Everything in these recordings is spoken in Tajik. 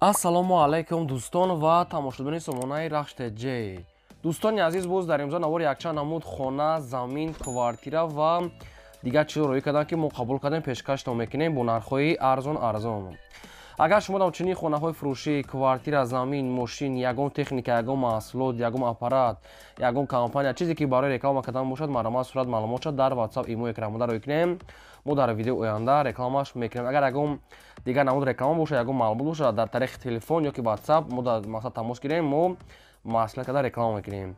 ассалому алайкум дӯстон ва тамошобини сомонаи рахште ҷ. Дӯстони азиз, боз дар имзо навори якчанд намуд хона, замин, квартира ва дигар чизо роӣ кардам, ки мо қабул кардем пешкаштон мекунем бо нархҳои арзон. Агар шумо дар чунин хонаҳои фурӯшӣ, квартира, замин, мошин, ягон техника, ягон маҳсулот, ягон аппарат, ягон компания чизе ки барои реклама кардан бошад, маромад сурат маълумот шуд дар WhatsApp имо экранмода роӣ кунем. Мо дар видеои оянда рекламаш мекунем. Агар ягон дигар намуд реклама бошад, ягон маълумот бошад, дар тариқи телефон ё ки WhatsApp мо дар мақсад тамос гирем, мо маслиҳат карда реклама мекунем.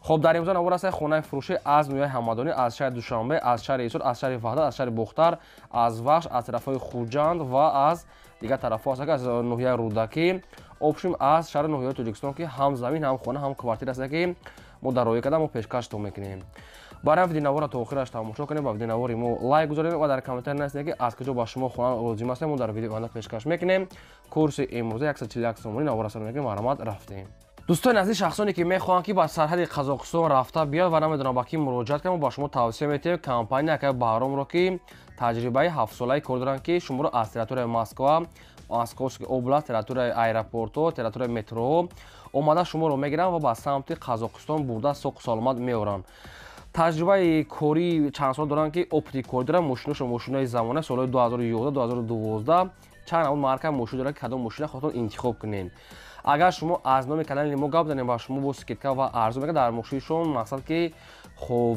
Хоб, дар имзо навор аст хонаи фурӯшӣ аз ноҳияи Ҳамадонӣ, аз шаҳри Душанбе, аз шаҳри Исор, аз шаҳри Ваҳдат, аз шаҳри Бухтар, аз Вахш, аз тарафҳои Хуҷанд ва аз дигар тарафҳо аст, аз ноҳияи Рудакӣ, обшим аз шаҳри ноҳияи Тоҷикистон, ки ҳам замин, ҳам хона, ҳам квартира аст, ки мо дар роҳӣ карда мо пешкаштон мекунем. Барои видеонавора то охираш тамошо кунем, ба видеонавори мо лайк гузоред ва дар комментар нависед, ки аз куҷо ба шумо хона лозим аст, мо дар видеои оянда пешкаш мекунем. Курси имрӯза 141 сомонӣ навора сар мекунем, маромад рафтем. Дӯстони азиз, шахсоне ки мехоҳанд ки ба сарҳади Қазоқистон рафта биёд ва намедонам ба ки муроҷиат кунам, ба шумо тавсия метиҳем компанияи Баҳромро, ки таҷрибаи 7 солаи кор доранд, ки шуморо аз территорияи Москва, Московский област, территорияи аэропортҳо, территорияи метроҳо омада шуморо мегиранд ва ба самти Қазоқистон бурда соҳ саломат меоранд. таҷрибаи корӣ чанд сол доранд, ки опити кор доранд. Мошинои замона солҳои 2011-2012 чанд намуд марка мошин доранд, ки кадом мошина хотон интихоб кунед. Агар шумо аз номи канали мо гап занем ба шумо бо скидка ва арзон мегӯяд, дар мошиншон мақсад ки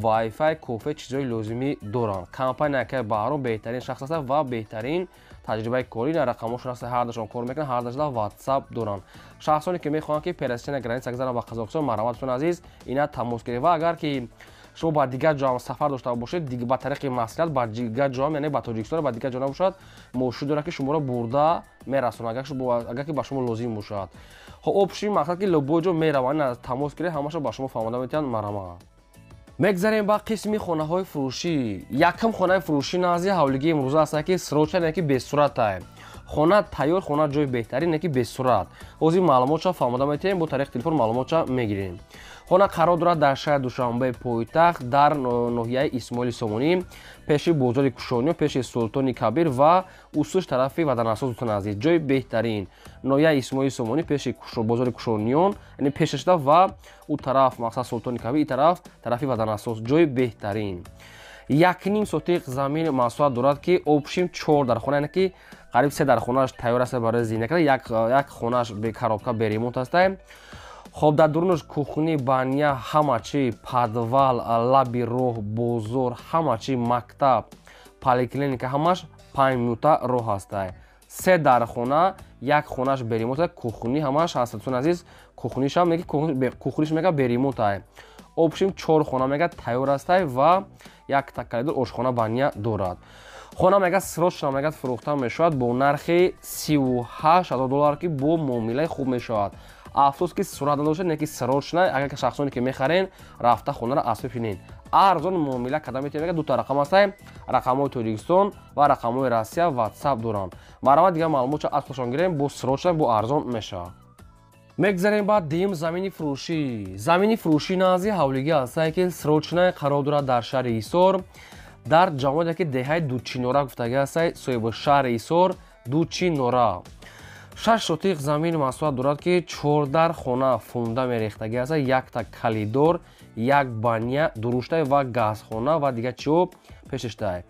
вайфай, кофе, чизои лозимӣ доранд. Компанияи Баҳром беҳтарин шахс аст ва беҳтарин таҷрибаи корӣ, рақамошон аст, ҳардашон кор мекунанд, ҳардашон WhatsApp доранд. шахсоне ки мехоҳанд ки пересечения граница гузаранд ба Қазоқистон, маромадатон азиз, ина тамос гиред. Ва агар ки шумо ба дигар ҷо ҳам сафар дошта бошед, ба тариқи маслиҳат ба дигар ҷо ҳам, яъне ба Тоҷикистон, ба дигар ҷо набошад, мошин дорад, ки шуморо бурда мерасонад, агар ки ба шумо лозим бошад. обши мақсад ки лобои ҷо мераванд, тамос гиред, ҳамаша ба шумо фаҳмода метиҳанд. маромад. мегзарем ба қисми хонаҳои фурӯшӣ. Якам хонаи фурӯшӣ назди ҳавлигии имрӯза аст, ки срочна, ки бесурат ай. хона тайёр, хона ҷои беҳтарин, ки бесурат. ҳозир маълумотша фаҳмода метиҳем, бо тариқи телефон маълумотша мегирем. хона қарор дорад дар шаҳри Душанбе пойтахт, дар ноҳияи Исмоили Сомонӣ, пеши бозори Кушониён, пеши Султони Кабир ва усуш тарафи Ватанасоз дӯстон азиз. ҷои беҳтарин ноҳияи Исмоили Сомонӣ, пеши бозори Кушониён, яъне пешашда ва у тараф мақсад Султони Кабир, и тараф тарафи Ватанасоз, ҷои беҳтарин. 1.5 сотиқ замин маҳсулат дорад, ки обшим 4 дар хона, яъне ки қариб 3 дар хонааш тайёр аст барои зинда кардан, як хонааш коробка беремонт аст. хоб, дар дурунаш кухни, баня, ҳама чи, подвал, лаби роҳ, бозор, ҳама чи, мактаб, поликлиника, ҳамаш 5 минута роҳ аст. 3 дар хона, як хонаш беремонт, кухни ҳамаш ҳастатон азиз, кухниш мега беремонт. обшим 4 хона мега тайёр аст ва як такалидор ошхона баня дорад. хона мега срочна мега фурӯхта мешавад бо нархи $38,000, ки бо муомилаи хуб мешавад. афсус ки сурат надошад, не ки срочна. агар ки шахсоне ки мехарен рафта хонаро аз бифинен. арзон муомила карда метавонед. дута рақам аст, рақамҳои Тоҷикистон ва рақамҳои Россия WhatsApp доранд. маромад дигар маълумотша аз худшон гирем, бо срочна, бо арзон мешавад. мегзарем ба дим замини фурӯшӣ. замини фурӯшӣ назди ҳавлигӣ аст, ки срочна қарор дорад дар шаҳри Исор, дар ҷамоате ки деҳаи Дучинора гуфтагӣ аст, соҳиби шаҳри Исор Дучинора. 6 сотиқ замин маҳсулат дорад, ки 14 хона фунда мерехтагӣ аст, якта калидор, як баня, дуруштай ва газхона ва дигар чиҳо пешиштай.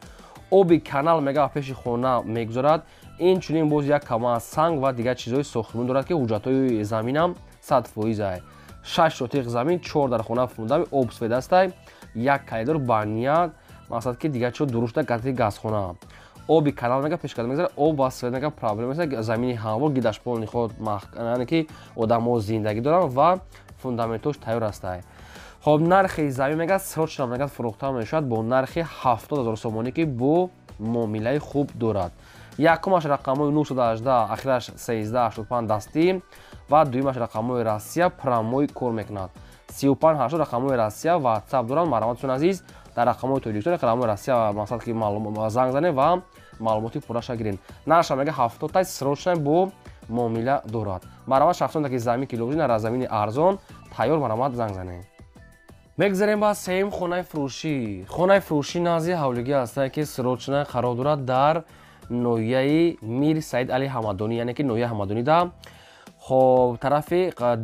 оби канал мега пеши хона мегузарад. инчунин боз як кама санг ва дигар чизҳои сохтмон дорад, ки ҳуҷҷатҳои заминам 100%. 6 сотиқ замин, 14 хона фунда обсведа аст, як калидор, баня, мақсад ки дигар чиҳо дуруштай газхона. оби канал мега пешкарда мегзарад. об ва свет мега проблема аст. замини ҳамвор гидашпол ниход яъне ки одамо зиндагӣ доранд ва фундаментош тайёр аст. хоб, нархи замин мега срочна мега фурӯхта мешавад бо нархи 70,000 сомонӣ, ки бо муомилаи хуб дорад. якумаш рақамҳои 918, ахираш 1385 дастӣ ва дуюмаш рақамҳои Россия промой кор мекунад. 3580 рақамҳои Россия WhatsApp доранд. маромадатон азиз, дар рақамҳои Тоҷикистон рақамҳои Россия мақсад ки занг занед ва маълумоти пурраша гиред. нарша мега 70 срочна бо муомила дорад. маромад шахсоне ки замин ки лозим дар замини арзон тайёр, маромад занг занед. мегзарем ба сеюм хонаи фурӯшӣ. хонаи фурӯшӣ назди ҳавлигӣ аст, ки срочна қарор дорад дар ноҳияи Мир Саид Али Ҳамадонӣ, яъне ки ноҳияи Ҳамадонӣда خب طرف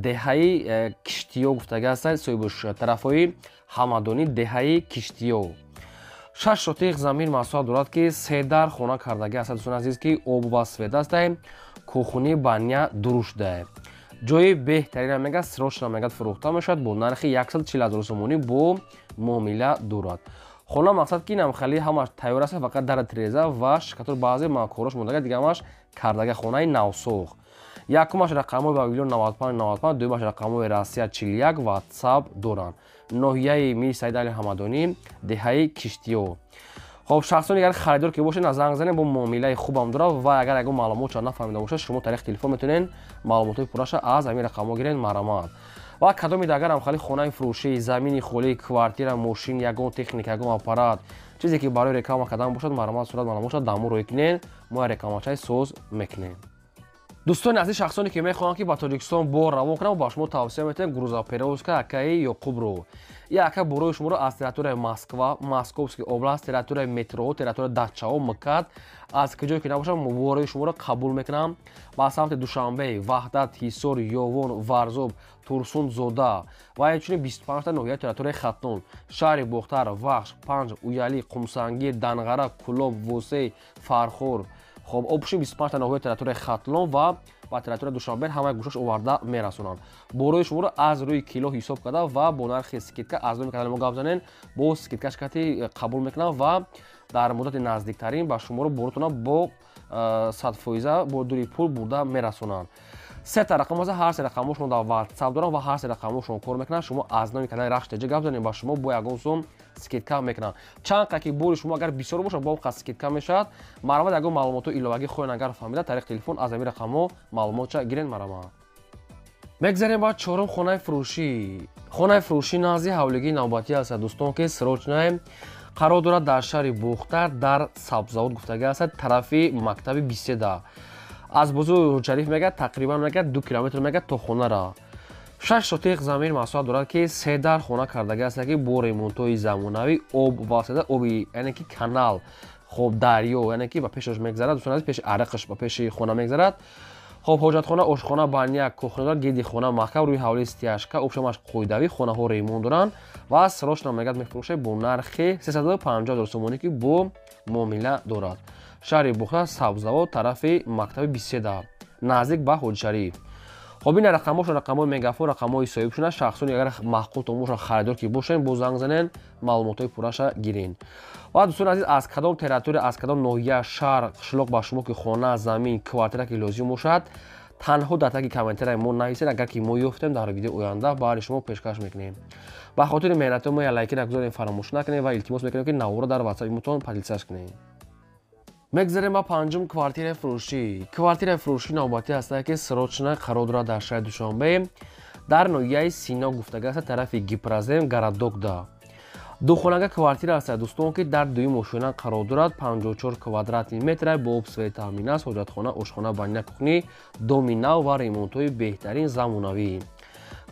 دهه کشتیو گفتگی است صوبش طرفای همدانی دهه کشتیو 6 شتیق زمین محصول دارد که 3 در خانه کردگی است. دوستان عزیز که آب و سفید است، کوخونی بانیا درشت است. جای بهترین میگه سروش میگه فروخته میشد با نرخ 140,000 سومونی با معامله دارد. خانه مقصد که نمخلی همش تیار است، فقط در تریزه و شکاتور بعضی ماکورش مونده دیگه همش کردگی خانه نوساخ. یکمش رقم باویلون 95 دومش رقم راسیا 41 واتساپ دارن. ناحیه میر سید علی حمدانی دهه کشتیو. خب شخصانی اگر خریدار که باشین از زنگ زنین با معامله خوبم داره و اگر اگه معلومات نفهمیده باشه شما طریق تلفن میتونین معلومات پورش از همین رقم گیرین مرامت. و کدام اگر هم خالی خانه فروشی، زمینی خالی، کوارتیر، ماشین، یگان تکنیک، یگان آپارات، چیزی که برای رکام کدام باشد مرامت صورت معلومات دامو روی کنین ما رکامچای سوز میکنیم. دوستان عزیز، شخصانی که میخوان که با تاجیکستان با روان کنن با شما توصیه میکنم گروزا پیروزکا اکای یا قبرو یا اکا بروی شما رو از تریتوری مسکو، ماسکوفسکی اوبلاست، تریتوری مترو، تریتوری داچاو، مکات از کجایی که نباشم بروی شما رو قبول میکنم. با سمت دوشنبه، وحدت، هیسور، یوون، ورزوب، تورسون، زودا و همچنین 25 تا ناحیه تریتوری ختنون، شهر بختر، وخش، پنج، اویالی، قمسانگیر، دنغره، کلوب، ووسی، فرخور. خب обши 25 تا ناحیه تریتوری ختلون و با تریتوری دوشنبه همه گوشش آورده میرسونن. بروی شما رو از روی کیلو حساب کرده و با نرخ اسکیتکا از روی کانال ما گپ زنین با اسکیتکا شکایتی قبول میکنن و در مدت نزدیکترین با شما رو بروتون با 100% با دوری پول برده میرسونن. 3 تا رقم هر 3 رقمشون در واتساپ دارن و هر 3 رقمشون کار میکنن. شما از نام کانال رخش تج گپ زنین با شما با یگان سوم سکیتکا میکنن. چند که بوری شما اگر بسیار باشه با سکیتکا میشد. مرامت اگر معلومات ایلوگی خواین اگر فهمیده طریق تلفن از همین رقم معلومات گیرین مرامت. میگذاریم با چهارم خانه فروشی. خانه فروشی نازی حولگی نوبتی است دوستان که سروچنای قرار دارد در شهر بختر در سبزوار گفتگی است طرف مکتب 23 از بزرگ شریف میگه تقریبا میگه 2 کیلومتر میگه تا خونه را. 6 شتیق زمین محصول دارد که 3 در خانه کردگی است که با ریمونتوی زمانوی آب واسطه آبی یعنی که کانال خب دریو یعنی که با پیشش میگذرد دوستان عزیز پیش عرقش با پیش خونه میگذرد. خب حاجت خانه، آشخانه، بانیا، کوخنگار، گیدی خانه، محکم روی حوالی استیاشکا، آبشمش قویدوی خانه ها ریمون دارن و سروش نمیگد میفروشه با نرخ 350,000 سومونی که با معامله دارد. شهر بختر سبزوار طرف مکتب 23 نزدیک به حاج شریف. خب این رقماش رقمای مگافون رقمای صاحبشون شخصونی اگر محقوق توموش خریدار کی باشن با زنگ زنن معلوماتای پورش گیرین. و دوستان عزیز از کدام تریتوری از کدام ناحیه شهر قشلاق با شما که خانه زمین کوارتر که لازم باشد تنها در تگ کامنتر ما نویسید اگر که ما یافتیم در ویدیو آینده برای شما پیشکش میکنیم. به خاطر مهنت ما لایک نگذارین فراموش نکنید و التماس میکنیم که نوارا در واتساپ متون پادلساش کنید. میگذاریم با پنجم کوارتیر فروشی. کوارتیر فروشی نوبتی است که سروچنا قرار دارد در شهر دوشنبه در ناحیه سینا گفتگی است طرف گیپرازم گارادوکدا. دو خانه کوارتیر است دوستان که در دوی ماشین قرار دارد 54 کوادرات متر با ابسوی تامین است حاجت خانه، آشخانه، بانیا، کوخنی، دومینا و ریمونتوی بهترین زمانوی.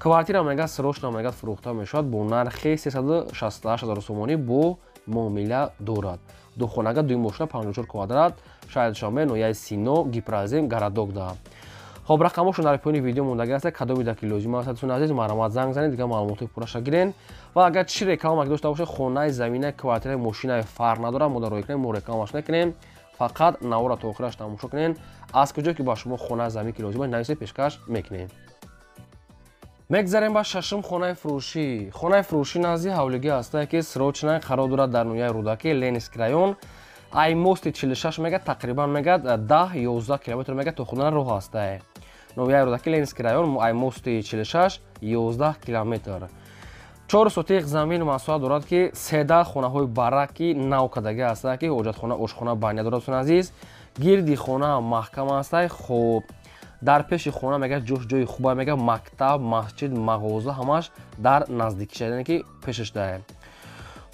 کوارتیر میگه سروش میگه فروخته میشد با نرخ 368,000 سومونی با معامله دارد. دو خانه دوی ماشین 54 کوادرات شاید شامل نویای سینو گیپرازم گارادوکدا. خب رقمشون در پایین ویدیو موندگی است کدام در لازم است دوستان عزیز مرامت زنگ زنید دیگه معلومات پورش گیرین و اگر چی رقم داشته باشه خانه زمینه کوارتیر ماشین فرق نداره ما در روی کنیم ما رقمش نکنیم فقط نوارا تا آخرش تماشا کنین از کجا که با شما خانه زمین که لازم است پیشکش میکنیم. میگذاریم با ششم خانه فروشی. خانه فروشی نازی حولگی است که سروچنا قرار دارد در ناحیه رودکی لینسک رایون ای موست 46 میگه تقریبا میگه 10-11 کیلومتر میگه تا خونه راه است. ناحیه رودکی لینسک رایون ای موست 46 11 کیلومتر. 4 سوتیق زمین محصول دارد که 13 خانه های برکی نو کدگی است که حاجت خانه، آشخانه، بانیا دارد دوستان عزیز. گیردی خانه محکم است. خب در پیش خانه میگه جای خوبه میگه مکتب، مسجد، مغازه همش در نزدیکی یعنی که پیشش داره.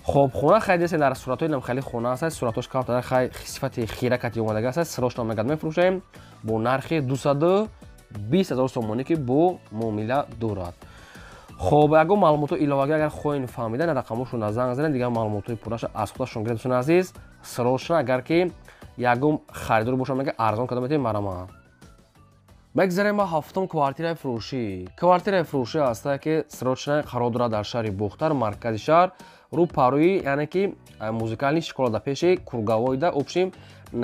خب خونه خیلی در صورتای نمخلی خونه است صورتش کارت در خیلی صفت خیرکتی اومده است سروش نمیگد میفروشیم با نرخ 220,000 سومونی که با معامله دارد. خب اگه معلومات ایلاوگی اگر خواین فهمیدن رقمشون زنگ زنید دیگه معلومات پورش از خودشون گرفت دوستان عزیز سروش اگر که یگم خریدار باشه میگه ارزان کدام میتونید مرام. мегзарем ба ҳафтум квартираи фурӯшӣ. Квартираи фурӯшӣ ҳастае ки срочная қарор дорад дар шаҳри Бухтар, маркази шаҳр, рӯ парои яъне ки музикални шоколада пеши Кургавойда, обшим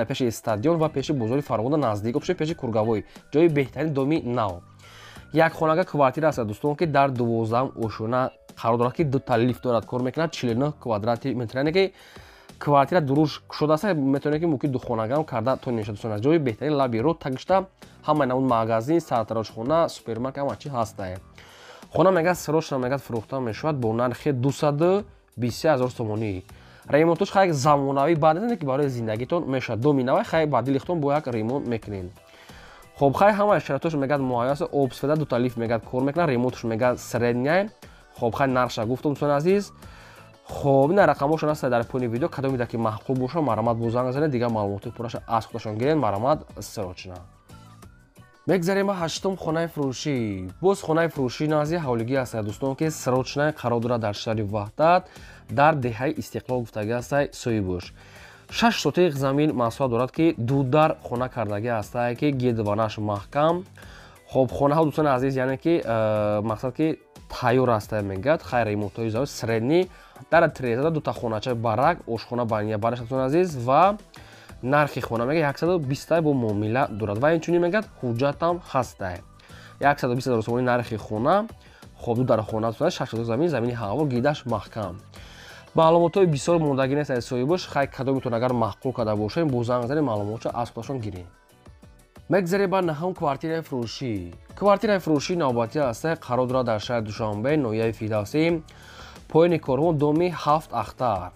пеши стадион ва пеши бозори Фарғуда наздик, обшим пеши Кургавой, ҷои беҳтарини доми нав. Як хонага квартира аст дӯстон ки дар 12 ошона қарор дорад ки дута лифт дорад, кор мекунад 49 квадрати метр, яъне ки квартира дуруш кушода аст, метавонед ки муки духонагам карда то неша дӯстон аст. Ҷои беҳтарин лаби рӯ тагишта ҳама навъ магазин, сартароҷхона, супермаркет ҳама чӣ ҳастае. Хона мегӯяд срочно мегӯяд фурӯхта мешавад бо нархи 220 000 сомонӣ. Ремонтуш хай замонавӣ баъд не ки барои зиндагитон мешавад. Доми навай хай баъди лихтон бо як ремонт мекунем. Хоб хай ҳама шароитош мегӯяд муайян аст, об сфеда дута лифт мегӯяд кор мекунад, ремонтуш мегӯяд средняй. Хоб хай нарша гуфтум дӯстон азиз. خب این رقم‌هاشون هست در پایین ویدیو کدام میده که محقوب باشه مرامت بزنگ بزنید دیگه معلومات پورش از خودشون گیرین مرامت سرچنا. میگذاریم به هشتم خانه فروشی. باز خانه فروشی نازی حولگی است دوستان که سرچنا قرار داره در شهر وحدت در دهه استقلال گفتگی است سویبوش. 6 سوتیق زمین مساحت دارد که دو در خانه کردگی است که گیدوانش محکم. خب خانه ها دوستان عزیز یعنی که مقصد که تایور است میگد خیر ремонтои زاویه سرنی در تریزه دوتا خونه‌چه барак ошхона баня бараш دوستان عزیز و нархи خونه میگه 120 با معامله دارد و اینچنین میگه حجتم هسته 120 000 سومانی нархи خونه. خب دو در خونه دوستان 6 زمین زمینی هوا گیدش محکم. معلوماتای بسیار موندگی نیست از سویبوش خیر کدومتون اگر محقوق کرده باشین با زنگ زدن معلوماتش از خودشون گیرین. میگذاریم به نهم کوارتیرای فروشی. کوارتیرای فروشی نوبتی است قرار دارد در شهر دوشنبه نویای فیردوسی پایین کارمون دومی 7 اختر.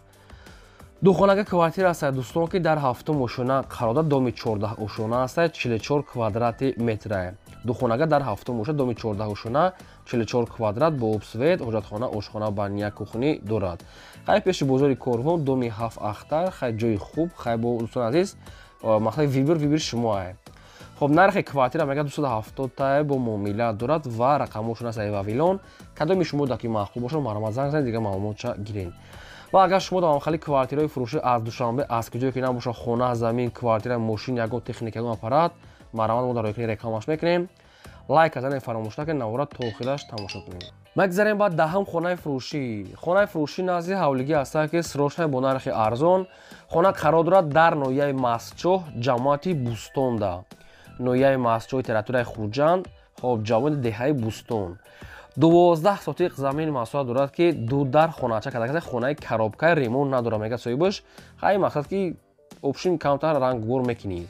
دو خانه کوارتیر است دوستان که در هفتم اشونه قرار دارد دومی 14 اشونه است 44 کوادرات متر. دو خانه در هفتم اشونه دومی 14 اشونه 44 کوادرات با ابسویت حجتخانه آشخانه بانیا کوخنی دارد. خیلی پیش بزرگ کارمون دومی 7 اختر خیلی جای خوب خیلی با دوستان عزیز مثلا ویبر شما خب نرخ کوارتیر میگه 270 تا با معامله دارد و رقمشون است ویلون کدومی شما دکی محقوب باشه مرامت زنگ زنید دیگه معلومات گیرین. و اگر شما در خالی کوارتیرای فروشی از دوشنبه از کجایی که نباشه خونه زمین کوارتیر ماشین یگو تکنیک یگو آپارات مرامت ما در روی رکلامش میکنیم. لایک ازن فراموش نکنید نورات توخیدش تماشا کنید. میگذاریم بعد دهم خانه فروشی. خانه فروشی نازی حولگی است که سروشنه با نرخ ارزان خانه قرار دارد در نویای مسچو جماعتی بوستون دا نویای مسچوی تراتورای خوجند خب جوان دهه بوستون 12 سوتیق زمین مساحت دارد که دو در خونه‌چه کرده خونه کارابکای ریمون نداره میگه سویبوش خیلی مقصد که اپشن کمتر رنگ بور میکنید.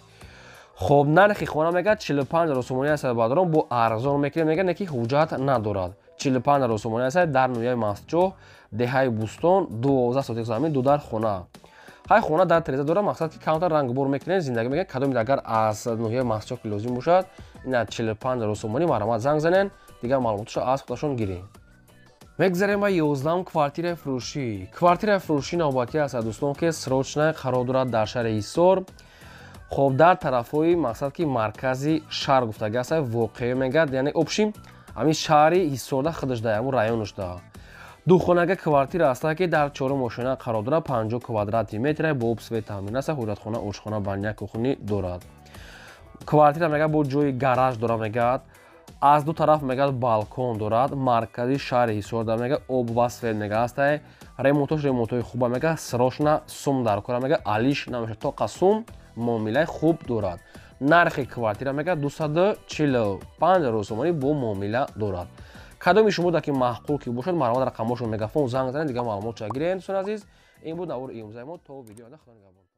خب نرخ خونه میگه 45 000 سومانی است بعدرون با ارزان میکنه میگه نکی حجت ندارد 45 000 سومانی است در نویای مسچو دهه بوستون 12 سوتیق زمین دو در خونه. های خونه در تریزه داره مقصد که کامتر رنگ بور میکنه زندگی میگه کدوم اگر از نوعی مسچو که لازم باشد اینا 45 000 سومانی مرامت زنگ زنن دیگه معلوماتشو از خودشون گیرین. میگذاریم به 11ام کوارتیر فروشی. کوارتیر فروشی نوبتی است دوستان که سروچنه قرار دارد در شهر ایسور. خب در طرفای مقصد که مرکزی شهر گفتگی است واقع میگه یعنی اپشیم همین شهری ایسور ده خودش ده همون رایونش ده. دو خانه کوارتیر است که در 4 اشونه قرار دارد 50 کوادرات متر با ابسویت تامین است حجتخانه آشخانه بانیا کوخنی دارد. کوارتیر میگه با جای گاراژ داره میگه از دو طرف میگه بالکن دارد مرکزی شهر ایسور ده میگه آب و سفید میگه است ремонтои хуба мега срочно сум дар кора мега алиш намеша то қасум муомилаи хуб дорад. Нархи квартира мега 245 000 сомонӣ бо муомила дорад. кадоми шумо даки маҳқул ки бошад маълумот рақамошро мегафон занг занед дига маълумот чагирен. дӯстон азиз ин буд навори имрӯзаи мо то видеои оянда худо нигаҳбон.